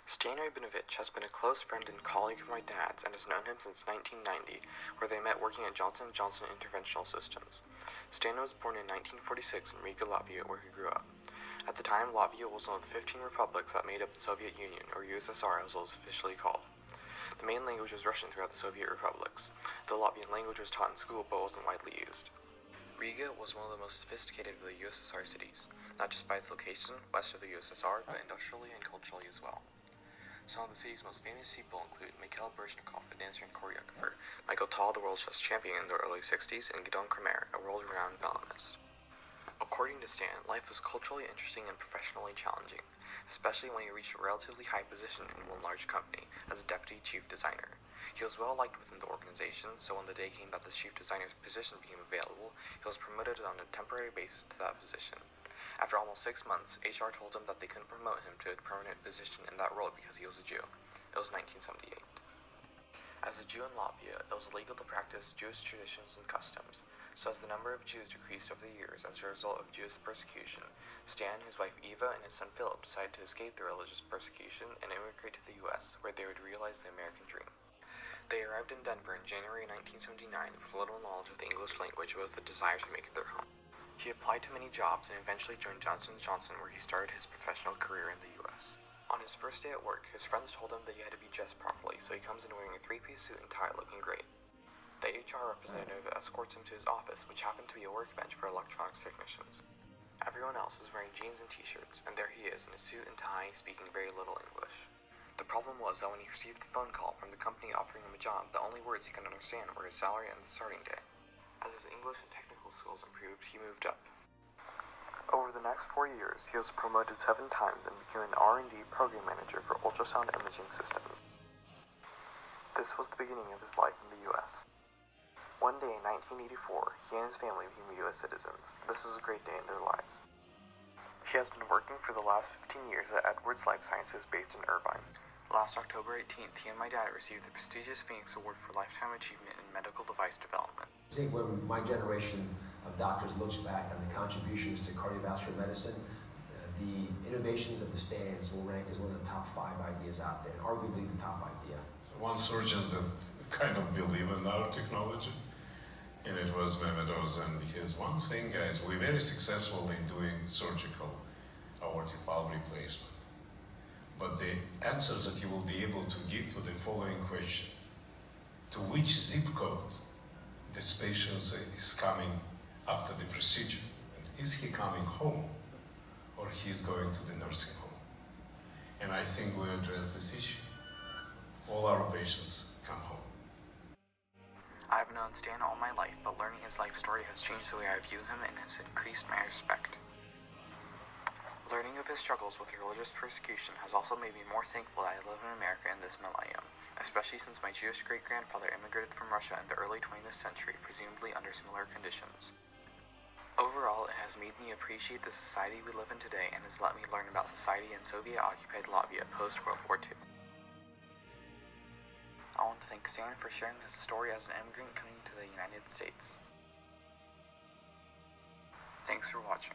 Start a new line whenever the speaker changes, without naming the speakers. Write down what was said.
Stan Rabinovich has been a close friend and colleague of my dad's and has known him since 1990, where they met working at Johnson & Johnson Interventional Systems. Stan was born in 1946 in Riga, Latvia, where he grew up. At the time, Latvia was one of the 15 republics that made up the Soviet Union, or USSR as it was officially called. The main language was Russian throughout the Soviet republics. The Latvian language was taught in school but wasn't widely used. Riga was one of the most sophisticated of the USSR cities, not just by its location west of the USSR, but industrially and culturally as well. Some of the city's most famous people include Mikhail Baryshnikov, a dancer and choreographer, Michael Tal, the world chess champion in the early 60s, and Gidon Kremer, a world-renowned violinist. According to Stan, life was culturally interesting and professionally challenging, especially when he reached a relatively high position in one large company as a deputy chief designer. He was well liked within the organization, so when the day came that the chief designer's position became available, he was promoted on a temporary basis to that position. After almost 6 months, HR told him that they couldn't promote him to a permanent position in that role because he was a Jew. It was 1978. As a Jew in Latvia, it was illegal to practice Jewish traditions and customs, so as the number of Jews decreased over the years as a result of Jewish persecution, Stan, his wife Eva, and his son Philip decided to escape the religious persecution and immigrate to the US, where they would realize the American dream. They arrived in Denver in January 1979 with little knowledge of the English language but with a desire to make it their home. He applied to many jobs and eventually joined Johnson & Johnson, where he started his professional career in the U.S. On his first day at work, his friends told him that he had to be dressed properly, so he comes in wearing a three-piece suit and tie looking great. The HR representative escorts him to his office, which happened to be a workbench for electronics technicians. Everyone else is wearing jeans and t-shirts, and there he is in a suit and tie, speaking very little English. The problem was that when he received the phone call from the company offering him a job, the only words he could understand were his salary and the starting day. As his English and technical skills improved, he moved up. Over the next 4 years, he was promoted 7 times and became an R&D program manager for ultrasound imaging systems. This was the beginning of his life in the U.S. One day in 1984, he and his family became U.S. citizens. This was a great day in their lives. He has been working for the last 15 years at Edwards Life Sciences based in Irvine. Last October 18th, he and my dad received the prestigious Phoenix Award for Lifetime Achievement in Medical Device Development.
I think when my generation of doctors looks back on the contributions to cardiovascular medicine, the innovations of the Stans will rank as one of the top 5 ideas out there, and arguably the top idea.
So one surgeon that kind of believed in our technology, and it was Mehmet Oz, and his one thing, guys, we're very successful in doing surgical aortic valve replacement. But the answers that you will be able to give to the following question: to which zip code this patient is coming after the procedure? And is he coming home or he's going to the nursing home? And I think we address this issue. All our patients come home.
I have known Stan all my life, but learning his life story has changed the way I view him and has increased my respect. Learning of his struggles with religious persecution has also made me more thankful that I live in America in this millennium, especially since my Jewish great-grandfather immigrated from Russia in the early 20th century, presumably under similar conditions. Overall, it has made me appreciate the society we live in today and has let me learn about society in Soviet-occupied Latvia post-World War II. I want to thank Stan for sharing his story as an immigrant coming to the United States. Thanks for watching.